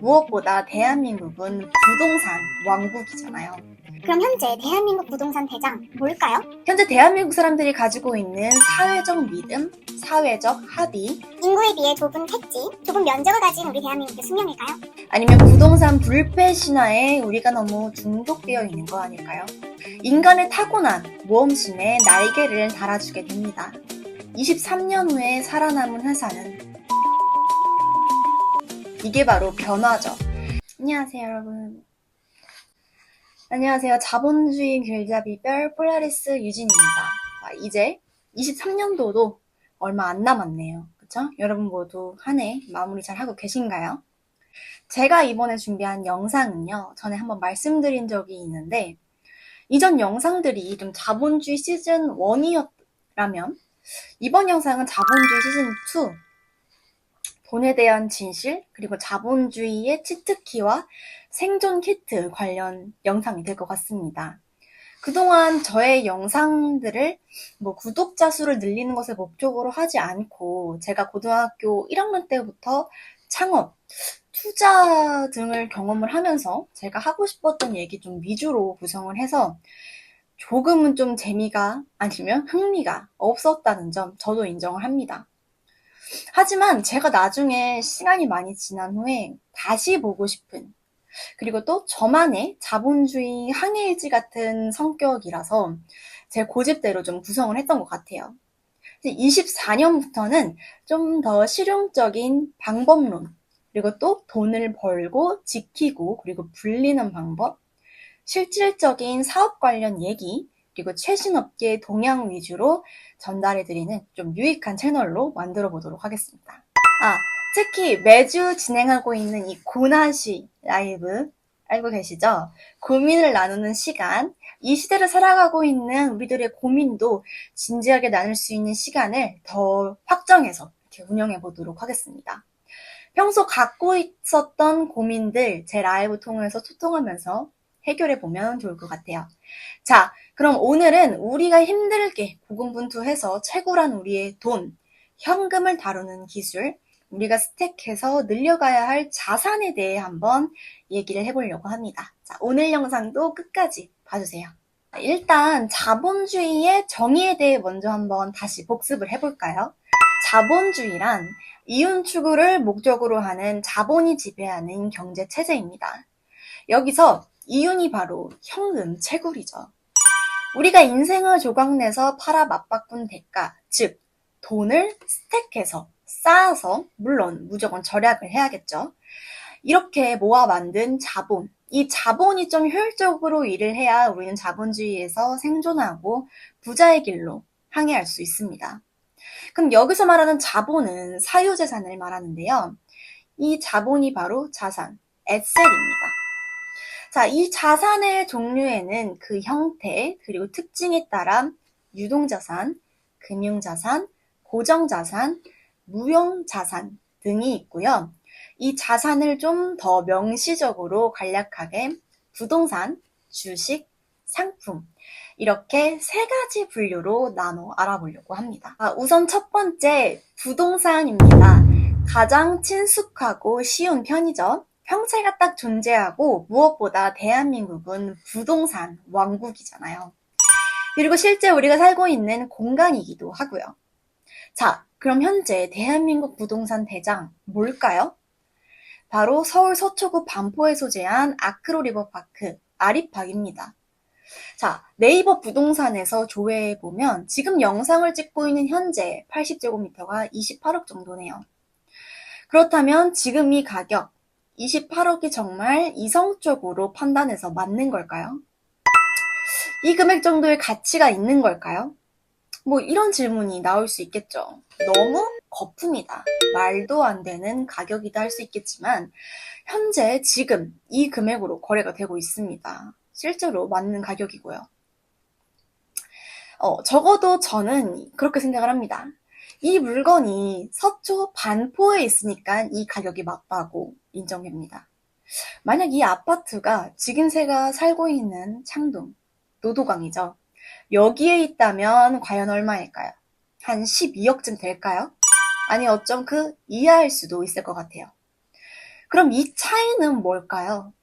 무엇보다 대한민국은 부동산 왕국이잖아요. 그럼 현재 대한민국 부동산 대장 뭘까요? 현재 대한민국 사람들이 가지고 있는 사회적 믿음, 사회적 합의, 인구에 비해 좁은 택지, 좁은 면적을 가진 우리 대한민국의 숙명일까요? 아니면 부동산 불패 신화에 우리가 너무 중독되어 있는 거 아닐까요? 인간의 타고난 모험심에 날개를 달아주게 됩니다. 23년 후에 살아남은 회사는 이게 바로 변화죠. 안녕하세요, 여러분. 안녕하세요. 자본주의 길잡이별 폴라리스 유진입니다. 이제 23년도도 얼마 안 남았네요. 그쵸? 여러분 모두 한 해 마무리 잘 하고 계신가요? 제가 이번에 준비한 영상은요, 전에 한번 말씀드린 적이 있는데, 이전 영상들이 좀 자본주의 시즌 1이었다면, 이번 영상은 자본주의 시즌 2, 돈에 대한 진실, 그리고 자본주의의 치트키와 생존 키트 관련 영상이 될 것 같습니다. 그동안 저의 영상들을 구독자 수를 늘리는 것을 목적으로 하지 않고 제가 고등학교 1학년 때부터 창업, 투자 등을 경험을 하면서 제가 하고 싶었던 얘기 좀 위주로 구성을 해서 조금은 좀 재미가 아니면 흥미가 없었다는 점 저도 인정을 합니다. 하지만 제가 나중에 시간이 많이 지난 후에 다시 보고 싶은, 그리고 또 저만의 자본주의 항해일지 같은 성격이라서 제 고집대로 좀 구성을 했던 것 같아요. 24년부터는 좀 더 실용적인 방법론, 그리고 또 돈을 벌고 지키고 그리고 불리는 방법, 실질적인 사업 관련 얘기, 그리고 최신 업계 동향 위주로 전달해드리는 좀 유익한 채널로 만들어 보도록 하겠습니다. 특히 매주 진행하고 있는 이 고나시 라이브 알고 계시죠? 고민을 나누는 시간, 이 시대를 살아가고 있는 우리들의 고민도 진지하게 나눌 수 있는 시간을 더 확정해서 이렇게 운영해 보도록 하겠습니다. 평소 갖고 있었던 고민들 제 라이브 통해서 소통하면서 해결해 보면 좋을 것 같아요. 자, 그럼 오늘은 우리가 힘들게 고군분투해서 채굴한 우리의 돈, 현금을 다루는 기술, 우리가 스택해서 늘려가야 할 자산에 대해 한번 얘기를 해보려고 합니다. 자, 오늘 영상도 끝까지 봐주세요. 일단 자본주의의 정의에 대해 먼저 한번 다시 복습을 해볼까요? 자본주의란 이윤 추구를 목적으로 하는 자본이 지배하는 경제 체제입니다. 여기서 이윤이 바로 현금 채굴이죠. 우리가 인생을 조각내서 팔아 맞바꾼 대가, 즉 돈을 스택해서 쌓아서, 물론 무조건 절약을 해야겠죠. 이렇게 모아 만든 자본, 이 자본이 좀 효율적으로 일을 해야 우리는 자본주의에서 생존하고 부자의 길로 항해할 수 있습니다. 그럼 여기서 말하는 자본은 사유재산을 말하는데요. 이 자본이 바로 자산, 에셋입니다. 자, 이 자산의 종류에는 그 형태, 그리고 특징에 따라 유동자산, 금융자산, 고정자산, 무용자산 등이 있고요. 이 자산을 좀 더 명시적으로 간략하게 부동산, 주식, 상품, 이렇게 세 가지 분류로 나눠 알아보려고 합니다. 우선 첫 번째, 부동산입니다. 가장 친숙하고 쉬운 편이죠. 형체가 딱 존재하고 무엇보다 대한민국은 부동산 왕국이잖아요. 그리고 실제 우리가 살고 있는 공간이기도 하고요. 자, 그럼 현재 대한민국 부동산 대장 뭘까요? 바로 서울 서초구 반포에 소재한 아크로 리버파크 아리팍입니다. 자, 네이버 부동산에서 조회해보면 지금 영상을 찍고 있는 현재 80제곱미터가 28억 정도네요. 그렇다면 지금 이 가격 28억이 정말 이성적으로 판단해서 맞는 걸까요? 이 금액 정도의 가치가 있는 걸까요? 이런 질문이 나올 수 있겠죠. 너무 거품이다. 말도 안 되는 가격이다 할 수 있겠지만 현재 지금 이 금액으로 거래가 되고 있습니다. 실제로 맞는 가격이고요. 적어도 저는 그렇게 생각을 합니다. 이 물건이 서초 반포에 있으니까 이 가격이 맞다고 인정됩니다. 만약 이 아파트가 지금 제가 살고 있는 창동, 노도강이죠. 여기에 있다면 과연 얼마일까요? 한 12억쯤 될까요? 아니 어쩜 그 이하일 수도 있을 것 같아요. 그럼 이 차이는 뭘까요?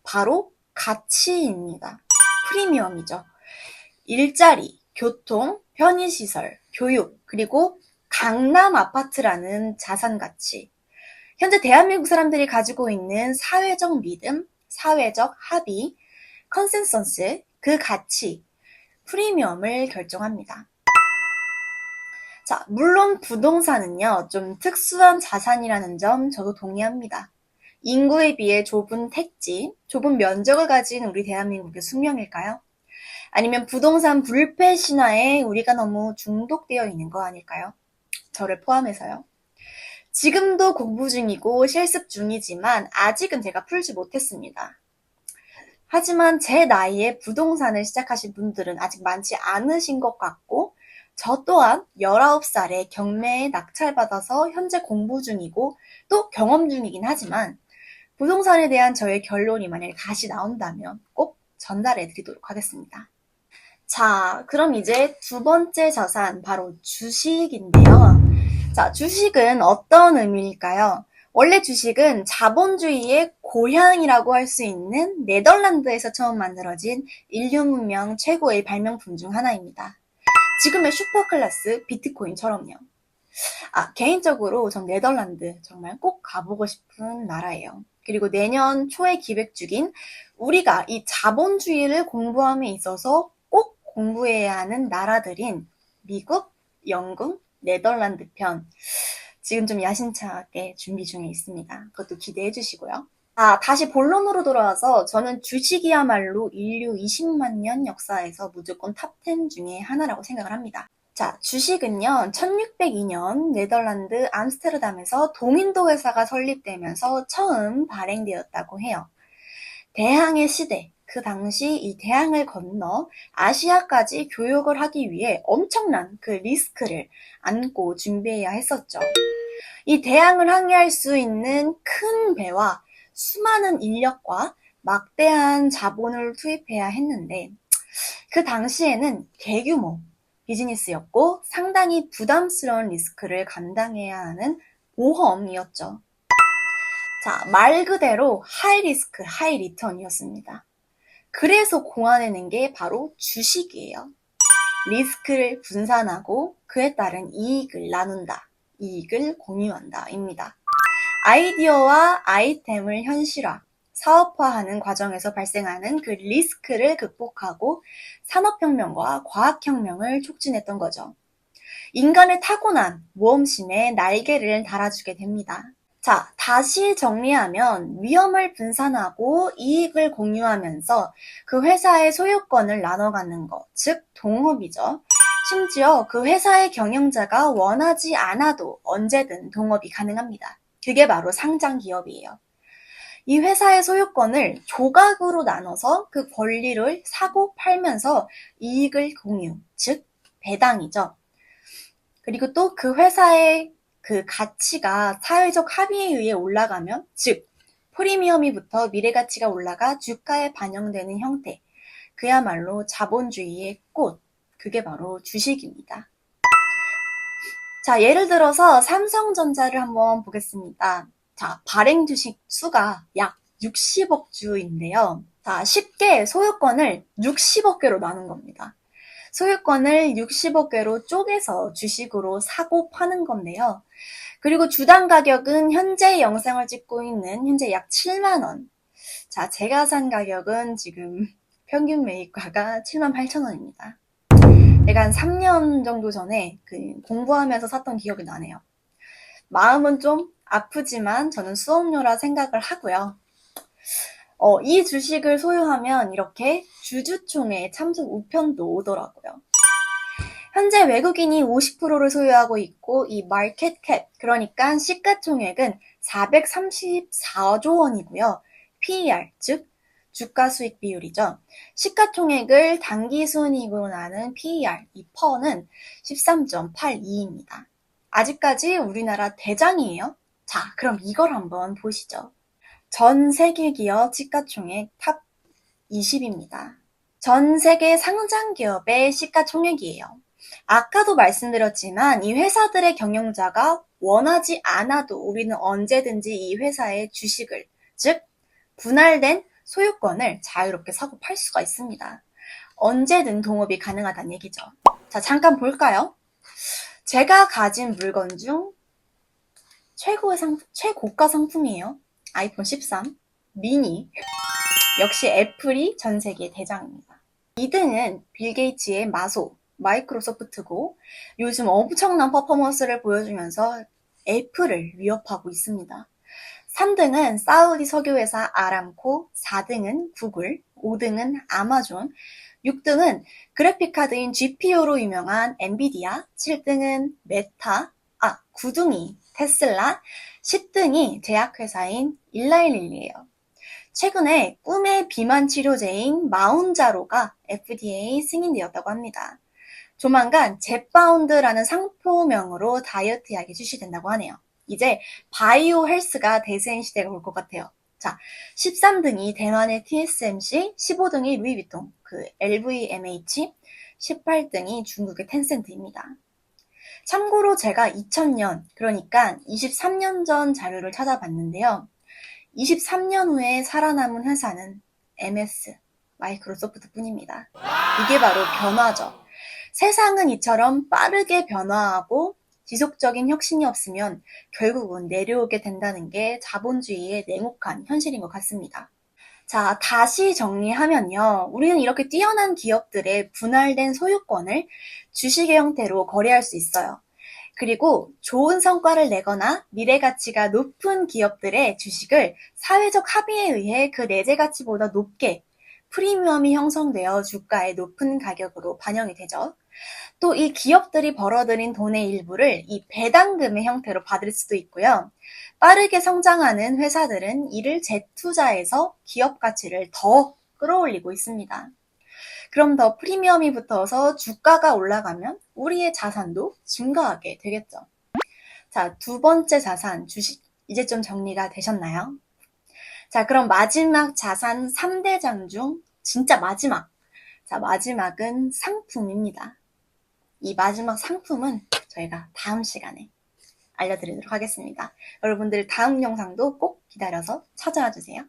바로 가치입니다. 프리미엄이죠. 일자리, 교통, 편의시설, 교육, 그리고 강남 아파트라는 자산 가치. 현재 대한민국 사람들이 가지고 있는 사회적 믿음, 사회적 합의, 컨센서스, 그 가치, 프리미엄을 결정합니다. 자, 물론 부동산은요, 좀 특수한 자산이라는 점 저도 동의합니다. 인구에 비해 좁은 택지, 좁은 면적을 가진 우리 대한민국의 숙명일까요? 아니면 부동산 불패 신화에 우리가 너무 중독되어 있는 거 아닐까요? 저를 포함해서요. 지금도 공부 중이고 실습 중이지만 아직은 제가 풀지 못했습니다. 하지만 제 나이에 부동산을 시작하신 분들은 아직 많지 않으신 것 같고 저 또한 19살에 경매에 낙찰받아서 현재 공부 중이고 또 경험 중이긴 하지만 부동산에 대한 저의 결론이 만약에 다시 나온다면 꼭 전달해 드리도록 하겠습니다. 자, 그럼 이제 두 번째 자산, 바로 주식인데요. 자, 주식은 어떤 의미일까요? 원래 주식은 자본주의의 고향이라고 할 수 있는 네덜란드에서 처음 만들어진 인류 문명 최고의 발명품 중 하나입니다. 지금의 슈퍼클래스 비트코인처럼요. 개인적으로 전 네덜란드 정말 꼭 가보고 싶은 나라예요. 그리고 내년 초에 기획 중인 우리가 이 자본주의를 공부함에 있어서 꼭 공부해야 하는 나라들인 미국, 영국, 네덜란드 편. 지금 좀 야심차게 준비 중에 있습니다. 그것도 기대해 주시고요. 다시 본론으로 돌아와서 저는 주식이야말로 인류 20만 년 역사에서 무조건 탑10 중에 하나라고 생각을 합니다. 자, 주식은요, 1602년 네덜란드 암스테르담에서 동인도 회사가 설립되면서 처음 발행되었다고 해요. 대항해 시대, 그 당시 이 대항을 건너 아시아까지 교역을 하기 위해 엄청난 그 리스크를 안고 준비해야 했었죠. 이 대항을 항해할 수 있는 큰 배와 수많은 인력과 막대한 자본을 투입해야 했는데 그 당시에는 대규모 비즈니스였고 상당히 부담스러운 리스크를 감당해야 하는 모험이었죠. 자, 말 그대로 하이 리스크, 하이 리턴이었습니다. 그래서 공안해낸 게 바로 주식이에요. 리스크를 분산하고 그에 따른 이익을 나눈다, 이익을 공유한다 입니다. 아이디어와 아이템을 현실화, 사업화하는 과정에서 발생하는 그 리스크를 극복하고 산업혁명과 과학혁명을 촉진했던 거죠. 인간의 타고난 모험심에 날개를 달아주게 됩니다. 자, 다시 정리하면 위험을 분산하고 이익을 공유하면서 그 회사의 소유권을 나눠 갖는 것, 즉 동업이죠. 심지어 그 회사의 경영자가 원하지 않아도 언제든 동업이 가능합니다. 그게 바로 상장 기업이에요. 이 회사의 소유권을 조각으로 나눠서 그 권리를 사고 팔면서 이익을 공유, 즉 배당이죠. 그리고 또 그 회사의 그 가치가 사회적 합의에 의해 올라가면, 즉 프리미엄이 붙어 미래가치가 올라가 주가에 반영되는 형태, 그야말로 자본주의의 꽃, 그게 바로 주식입니다. 자, 예를 들어서 삼성전자를 한번 보겠습니다. 자, 발행 주식 수가 약 60억 주인데요. 자, 쉽게 소유권을 60억 개로 나눈 겁니다. 소유권을 60억 개로 쪼개서 주식으로 사고 파는 건데요. 그리고 주당 가격은 현재 영상을 찍고 있는 현재 약 7만 원. 자, 제가 산 가격은 지금 평균 매입가가 7만 8천 원입니다. 내가 한 3년 정도 전에 공부하면서 샀던 기억이 나네요. 마음은 좀 아프지만 저는 수업료라 생각을 하고요. 이 주식을 소유하면 이렇게 주주총회에 참석 우편도 오더라고요. 현재 외국인이 50%를 소유하고 있고 이 마켓 캡, 그러니까 시가총액은 434조 원이고요. PER, 즉 주가 수익 비율이죠. 시가총액을 당기순이익으로 나눈 PER, 이 퍼는 13.82입니다. 아직까지 우리나라 대장이에요. 자, 그럼 이걸 한번 보시죠. 전 세계 기업 시가총액 탑 20입니다. 전 세계 상장 기업의 시가총액이에요. 아까도 말씀드렸지만 이 회사들의 경영자가 원하지 않아도 우리는 언제든지 이 회사의 주식을, 즉 분할된 소유권을 자유롭게 사고 팔 수가 있습니다. 언제든 동업이 가능하다는 얘기죠. 자, 잠깐 볼까요? 제가 가진 물건 중 최고가 상품이에요. 아이폰 13 미니. 역시 애플이 전 세계 대장입니다. 2등은 빌 게이츠의 마소, 마이크로소프트고 요즘 엄청난 퍼포먼스를 보여주면서 애플을 위협하고 있습니다. 3등은 사우디 석유회사 아람코, 4등은 구글, 5등은 아마존, 6등은 그래픽카드인 GPU로 유명한 엔비디아, 7등은 메타, 9등이 테슬라, 10등이 제약회사인 일라일릴리예요. 최근에 꿈의 비만 치료제인 마운자로가 FDA 승인되었다고 합니다. 조만간 젯바운드라는 상표명으로 다이어트 약이 출시된다고 하네요. 이제 바이오 헬스가 대세인 시대가 올 것 같아요. 자, 13등이 대만의 TSMC, 15등이 루이비통, LVMH, 18등이 중국의 텐센트입니다. 참고로 제가 2000년, 그러니까 23년 전 자료를 찾아봤는데요. 23년 후에 살아남은 회사는 MS, 마이크로소프트 뿐입니다. 이게 바로 변화죠. 세상은 이처럼 빠르게 변화하고 지속적인 혁신이 없으면 결국은 내려오게 된다는 게 자본주의의 냉혹한 현실인 것 같습니다. 자, 다시 정리하면요. 우리는 이렇게 뛰어난 기업들의 분할된 소유권을 주식의 형태로 거래할 수 있어요. 그리고 좋은 성과를 내거나 미래 가치가 높은 기업들의 주식을 사회적 합의에 의해 그 내재 가치보다 높게 프리미엄이 형성되어 주가의 높은 가격으로 반영이 되죠. 또 이 기업들이 벌어들인 돈의 일부를 이 배당금의 형태로 받을 수도 있고요. 빠르게 성장하는 회사들은 이를 재투자해서 기업 가치를 더 끌어올리고 있습니다. 그럼 더 프리미엄이 붙어서 주가가 올라가면 우리의 자산도 증가하게 되겠죠. 자, 두 번째 자산, 주식. 이제 좀 정리가 되셨나요? 자, 그럼 마지막 자산 3대장 중 진짜 마지막. 자, 마지막은 상품입니다. 이 마지막 상품은 저희가 다음 시간에 알려드리도록 하겠습니다. 여러분들 다음 영상도 꼭 기다려서 찾아와 주세요.